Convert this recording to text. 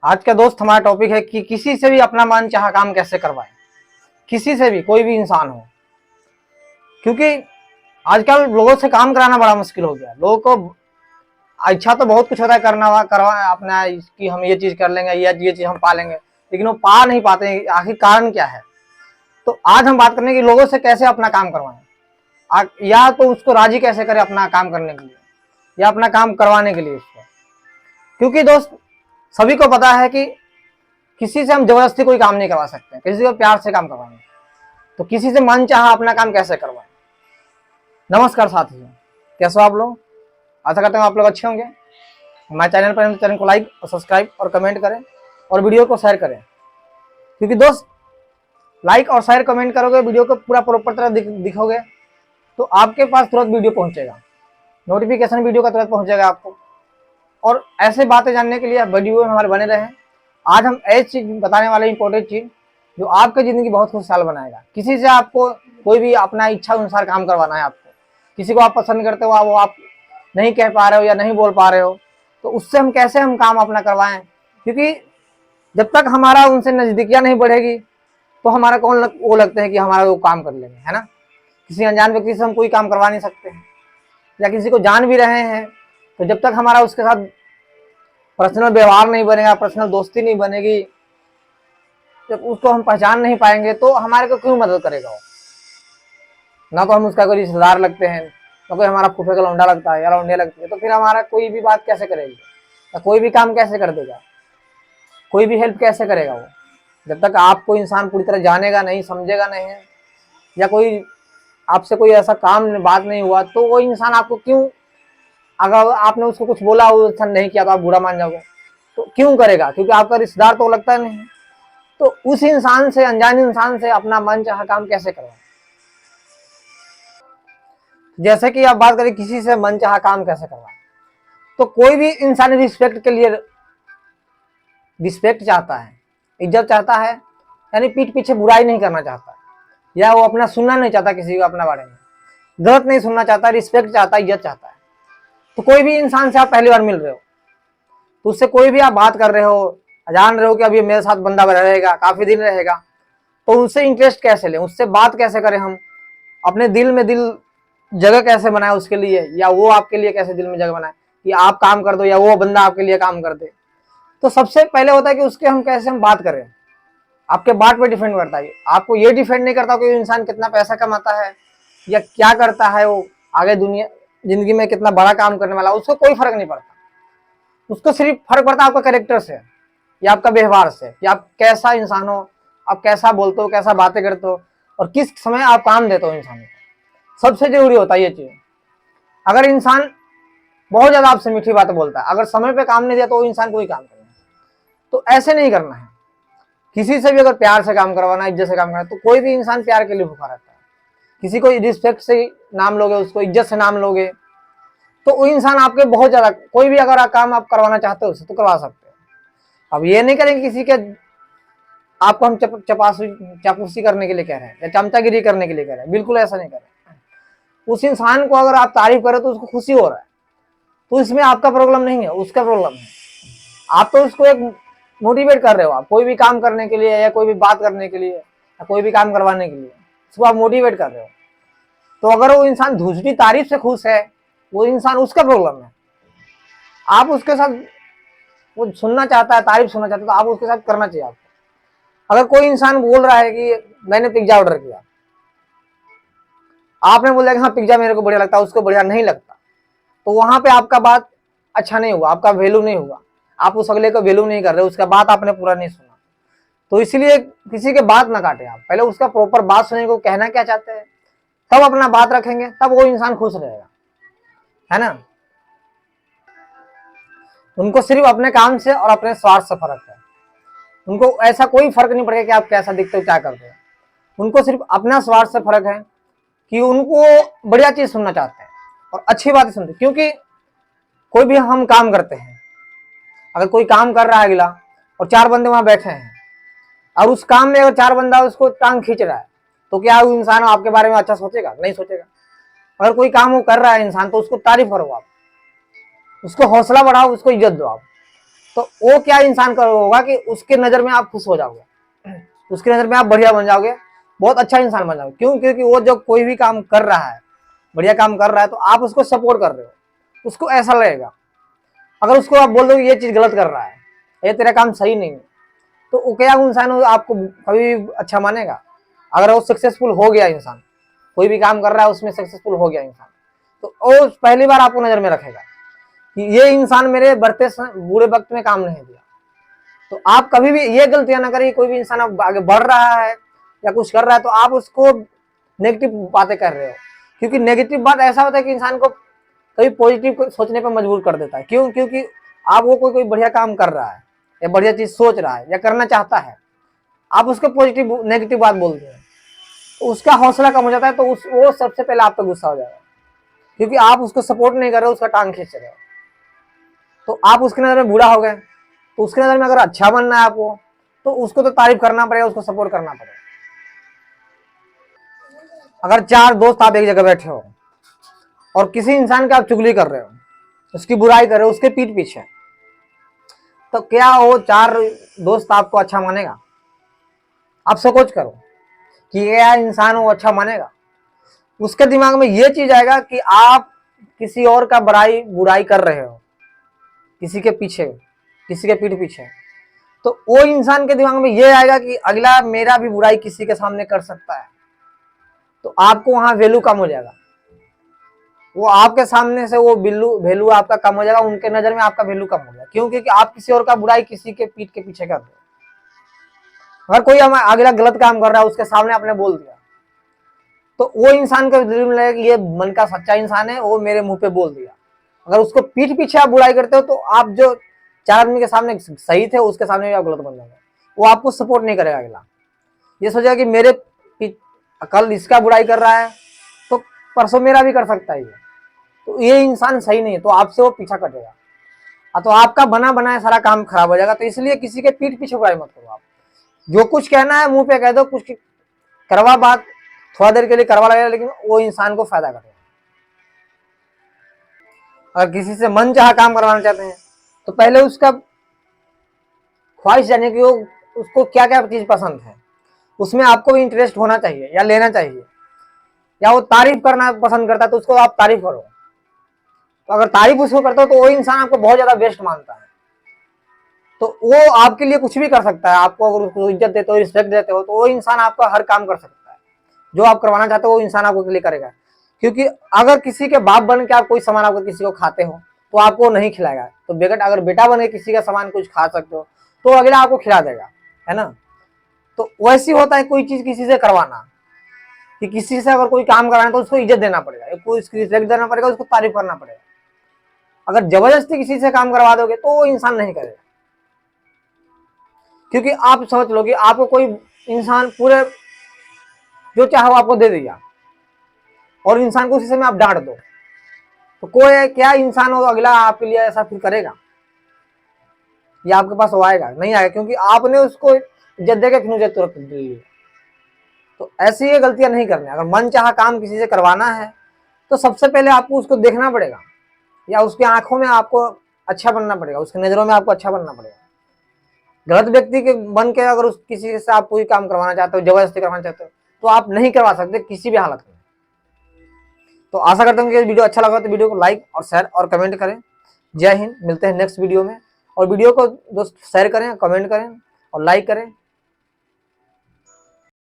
आज का दोस्त हमारा टॉपिक है कि किसी से भी अपना मन चाहा काम कैसे करवाएं। किसी से भी, कोई भी इंसान हो, क्योंकि आजकल लोगों से काम कराना बड़ा मुश्किल हो गया। लोगों को इच्छा तो बहुत कुछ होता है करना करवा अपना कि हम ये चीज कर लेंगे, ये चीज हम पा लेंगे, लेकिन वो पा नहीं पाते हैं। आखिर कारण क्या है? तो आज हम बात करेंगे कि लोगों से कैसे अपना काम करवाएं, या तो उसको राजी कैसे करें अपना काम करने के लिए या अपना काम करवाने के लिए उसको। क्योंकि दोस्त, सभी को पता है कि किसी से हम जबरदस्ती कोई काम नहीं करवा सकते, किसी को प्यार से काम करवाएंगे। तो किसी से मन चाहा अपना काम कैसे करवाएं। नमस्कार साथियों, कैसे हो आप लोग? आशा करता हूँ आप लोग अच्छे होंगे। हमारे चैनल को लाइक और सब्सक्राइब और कमेंट करें और वीडियो को शेयर करें, क्योंकि दोस्त लाइक और शेयर कमेंट करोगे, वीडियो को पूरा प्रॉपर तरह दिखोगे तो आपके पास तुरंत वीडियो पहुंचेगा, नोटिफिकेशन वीडियो का तुरंत पहुंचेगा आपको। और ऐसे बातें जानने के लिए वीडियो में हमारे बने रहें। आज हम ऐसी चीज बताने वाले, इंपॉर्टेंट चीज जो आपकी जिंदगी बहुत खुशहाल बनाएगा। किसी से आपको कोई भी अपना इच्छा अनुसार काम करवाना है आपको। किसी को आप पसंद करते हो, वो आप नहीं कह पा रहे हो या नहीं बोल पा रहे हो, तो उससे हम कैसे काम अपना करवाएं। क्योंकि जब तक हमारा उनसे नजदीकियां नहीं बढ़ेगी तो हमारा कौन वो लगते हैं कि हमारा वो काम कर लेंगे, है ना। किसी अनजान व्यक्ति से हम कोई काम करवा नहीं सकते हैं, या किसी को जान भी रहे हैं तो जब तक हमारा उसके साथ पर्सनल व्यवहार नहीं बनेगा, पर्सनल दोस्ती नहीं बनेगी, जब उसको हम पहचान नहीं पाएंगे तो हमारे को क्यों मदद करेगा वो। ना तो हम उसका कोई रिश्तेदार लगते हैं, ना कोई हमारा फूफे का लौंडा लगता है या लौंडे लगती है, तो फिर हमारा कोई भी बात कैसे करेगी या कोई भी काम कैसे कर देगा, कोई भी हेल्प कैसे करेगा वो। जब तक आपको इंसान पूरी तरह जानेगा नहीं, समझेगा नहीं, या कोई आपसे कोई ऐसा काम बात नहीं हुआ, तो वो इंसान आपको क्यों, अगर आपने उसको कुछ बोला वो अच्छा नहीं किया तो आप बुरा मान जाओगे, तो क्यों करेगा? क्योंकि आपका रिश्तेदार तो लगता नहीं। तो उस इंसान से, अनजान इंसान से अपना मन चाहा काम कैसे करवाएं। जैसे कि आप बात करें किसी से मन चाहा काम कैसे करवाएं, तो कोई भी इंसान रिस्पेक्ट के लिए रिस्पेक्ट चाहता है, इज्जत चाहता है, यानी पीठ पीछे बुराई नहीं करना चाहता, या वो अपना सुनना नहीं चाहता, किसी को अपने बारे में गलत नहीं सुनना चाहता, रिस्पेक्ट चाहता है, इज्जत चाहता है। तो कोई भी इंसान से आप पहली बार मिल रहे हो, तो उससे कोई भी आप बात कर रहे हो, जान रहे हो कि अभी मेरे साथ बंदा रहेगा, काफी दिन रहेगा, तो उससे इंटरेस्ट कैसे लें, उससे बात कैसे करें, हम अपने दिल में जगह कैसे बनाए उसके लिए, या वो आपके लिए कैसे दिल में जगह बनाए कि आप काम कर दो या वो बंदा आपके लिए काम कर दे। तो सबसे पहले होता है कि उसके हम कैसे हम बात करें। आपके बात पे डिपेंड करता है। आपको ये डिपेंड नहीं करता कि इंसान कितना पैसा कमाता है या क्या करता है, वो आगे दुनिया जिंदगी में कितना बड़ा काम करने वाला, उसको कोई फर्क नहीं पड़ता। उसको सिर्फ फर्क पड़ता है आपका कैरेक्टर से या आपका व्यवहार से, कि आप कैसा इंसान हो, आप कैसा बोलते हो, कैसा बातें करते हो, और किस समय आप काम देते हो इंसान को। सबसे जरूरी होता है ये चीज। अगर इंसान बहुत ज्यादा आपसे मीठी बातें बोलता है, अगर समय पे काम नहीं दिया तो वो इंसान कोई काम करना है। तो ऐसे नहीं करना है। किसी से भी अगर प्यार से काम करवाना, इज्जत से काम करना, तो कोई भी इंसान प्यार के लिए भूखा रहता है। किसी को रिस्पेक्ट से नाम लोगे, उसको इज्जत से नाम लोगे, तो वो इंसान आपके बहुत ज्यादा, कोई भी अगर काम आप करवाना चाहते हो उससे तो करवा सकते हो। अब ये नहीं करेंगे किसी के आपको हम चापलूसी करने के लिए कह रहे हैं या चमचागिरी करने के लिए कह रहे हैं, बिल्कुल ऐसा नहीं कर रहे। उस इंसान को अगर आप तारीफ करें तो उसको खुशी हो रहा है, तो इसमें आपका प्रॉब्लम नहीं है, उसका प्रॉब्लम है। आप तो उसको एक मोटिवेट कर रहे हो, आप कोई भी काम करने के लिए या कोई भी बात करने के लिए या कोई भी काम करवाने के लिए उसको आप मोटिवेट कर रहे हो। तो अगर वो इंसान दूसरी तारीफ से खुश है, वो इंसान, उसका प्रॉब्लम है। आप उसके साथ, वो सुनना चाहता है, तारीफ सुनना चाहता है, तो आप उसके साथ करना चाहिए आपको। अगर कोई इंसान बोल रहा है कि मैंने पिज्जा ऑर्डर किया, आपने बोला कि हाँ पिज्जा मेरे को बढ़िया लगता है, उसको बढ़िया नहीं लगता, तो वहां पे आपका बात अच्छा नहीं हुआ, आपका वैल्यू नहीं हुआ, आप उस अगले को वैल्यू नहीं कर रहे, उसका बात आपने पूरा नहीं सुना। तो इसलिए किसी के बात ना काटे, आप पहले उसका प्रॉपर बात सुनेंगे, वो कहना क्या चाहते हैं, तब अपना बात रखेंगे, तब वो इंसान खुश रहेगा, है ना। उनको सिर्फ अपने काम से और अपने स्वार्थ से फर्क है। उनको ऐसा कोई फर्क नहीं पड़ेगा कि आप कैसा दिखते हो, क्या करते हो। उनको सिर्फ अपना स्वार्थ से फर्क है कि उनको बढ़िया चीज सुनना चाहते हैं और अच्छी बातें सुनते हैं। क्योंकि कोई भी हम काम करते हैं, अगर कोई काम कर रहा है अगला और चार बंदे वहां बैठे हैं और उस काम में अगर चार बंदा उसको टांग खींच रहा है, तो क्या वो इंसान आपके बारे में अच्छा सोचेगा? नहीं सोचेगा। अगर कोई काम वो कर रहा है इंसान, तो उसको तारीफ करो आप, उसको हौसला बढ़ाओ, उसको इज्जत दो आप। तो वो क्या इंसान का होगा कि उसके नजर में आप खुश हो जाओगे, उसके नजर में आप बढ़िया बन जाओगे, बहुत अच्छा इंसान बन जाओगे। क्यों? क्योंकि वो जो कोई भी काम कर रहा है, बढ़िया काम कर रहा है, तो आप उसको सपोर्ट कर रहे हो, उसको ऐसा लगेगा। अगर उसको आप बोल दो ये चीज गलत कर रहा है, ये तेरा काम सही नहीं है, तो वो क्या इंसान आपको कभी अच्छा मानेगा? अगर वो सक्सेसफुल हो गया इंसान, कोई भी काम कर रहा है उसमें सक्सेसफुल हो गया इंसान, तो वो पहली बार आपको नजर में रखेगा कि ये इंसान मेरे बढ़ते बुरे वक्त में काम नहीं दिया। तो आप कभी भी ये गलतियां ना करिए, कोई भी इंसान अब आगे बढ़ रहा है या कुछ कर रहा है तो आप उसको नेगेटिव बातें कर रहे हो, क्योंकि नेगेटिव बात ऐसा होता है कि इंसान को कभी पॉजिटिव सोचने पर मजबूर कर देता है। क्यों? क्योंकि आप वो कोई बढ़िया काम कर रहा है या बढ़िया चीज सोच रहा है या करना चाहता है, आप उसको पॉजिटिव नेगेटिव बात बोलते हैं तो उसका हौसला कम हो जाता है, तो वो सबसे पहले आप पे गुस्सा हो जाएगा, क्योंकि आप उसको सपोर्ट नहीं कर रहे हो, उसका टांग खींच रहे हो, तो आप उसके नजर में बुरा हो गए। तो उसके नजर में अगर अच्छा बनना है आपको, तो उसको तो तारीफ करना पड़ेगा, उसको सपोर्ट करना पड़ेगा। अगर 4 दोस्त आप एक जगह बैठे हो और किसी इंसान की आप चुगली कर रहे हो, उसकी बुराई कर रहे हो उसके पीठ पीछे, तो क्या वो 4 दोस्त आपको अच्छा मानेगा? आप सोच करो कि यह इंसान वो अच्छा मानेगा? उसके दिमाग में ये चीज आएगा कि आप किसी और का बुराई कर रहे हो, किसी के पीछे, किसी के पीठ पीछे, तो वो इंसान के दिमाग में ये आएगा कि अगला मेरा भी बुराई किसी के सामने कर सकता है, तो आपको वहां वैल्यू कम हो जाएगा। वो आपके सामने से वो वैल्यू आपका कम हो जाएगा, उनके नजर में आपका वैल्यू कम हो जाएगा। क्यों? क्योंकि आप किसी और का बुराई किसी के पीठ के पीछे कर रहे हो। अगर कोई अगला गलत काम कर रहा है उसके सामने आपने बोल दिया, तो वो इंसान को दिल में लगेगा कि ये मन का सच्चा इंसान है, वो मेरे मुंह पे बोल दिया। अगर उसको पीठ पीछे आप बुराई करते हो तो आप जो 4 आदमी के सामने सही थे उसके सामने भी आप गलत बन जाएंगे, वो आपको सपोर्ट नहीं करेगा। अगला ये सोचेगा कि मेरे कल इसका बुराई कर रहा है तो परसों मेरा भी कर सकता है ये, तो ये इंसान सही नहीं है, तो आपसे वो पीछा कटेगा, तो आपका बना बनाया सारा काम खराब हो जाएगा। तो इसलिए किसी के पीठ पीछे बुराई मत करो। आप जो कुछ कहना है मुंह पे कह दो, कुछ करवा बात थोड़ा देर के लिए करवा लगेगा, लेकिन वो इंसान को फायदा करेगा। अगर किसी से मन चाहा काम करवाना चाहते हैं तो पहले उसका ख्वाहिश जानिए कि वो उसको क्या क्या चीज पसंद है, उसमें आपको भी इंटरेस्ट होना चाहिए या लेना चाहिए, या वो तारीफ करना पसंद करता है तो उसको आप तारीफ करो। तो अगर तारीफ उसको करते हो तो वो इंसान आपको बहुत ज्यादा बेस्ट मानता है, तो वो आपके लिए कुछ भी कर सकता है। आपको अगर उसको इज्जत देते हो, रिस्पेक्ट देते हो, तो वो इंसान आपका हर काम कर सकता है। जो आप करवाना चाहते हो वो इंसान आपको के लिए करेगा। क्योंकि अगर किसी के बाप बन के आप कोई सामान आपको किसी को खाते हो तो आपको नहीं खिलाएगा, तो अगर बेटा बन के किसी का सामान कुछ खा सकते हो तो अगला आपको खिला देगा, है ना। तो वैसे होता है कोई चीज किसी से करवाना, कि किसी से अगर कोई काम कराना तो उसको इज्जत देना पड़ेगा, कोई रिस्पेक्ट देना पड़ेगा, उसको तारीफ करना पड़ेगा। अगर जबरदस्ती किसी से काम करवा दोगे तो वो इंसान नहीं करेगा। क्योंकि आप सोच लो कि आपको कोई इंसान पूरे जो चाहो आपको दे दिया और इंसान को उसी समय आप डांट दो, तो कोई क्या इंसान हो अगला आपके लिए ऐसा फिर करेगा? या आपके पास वो आएगा? नहीं आएगा, क्योंकि आपने उसको इज्जत देकर फिर मुझे तुरंत दे लिया। तो ऐसी ये गलतियां नहीं करनी। अगर मन चाहा काम किसी से करवाना है तो सबसे पहले आपको उसको देखना पड़ेगा, या उसकी आंखों में आपको अच्छा बनना पड़ेगा, उसकी नजरों में आपको अच्छा बनना पड़ेगा। गलत व्यक्ति के बन के अगर उस किसी से आप कोई काम करवाना चाहते हो, जबरदस्ती करवाना चाहते हो, तो आप नहीं करवा सकते किसी भी हालत में। तो आशा करता हूँ कि वीडियो अच्छा लगा तो वीडियो को लाइक और शेयर और कमेंट करें। जय हिंद, मिलते हैं नेक्स्ट वीडियो में। और वीडियो को दोस्त शेयर करें, कमेंट करें और लाइक करें।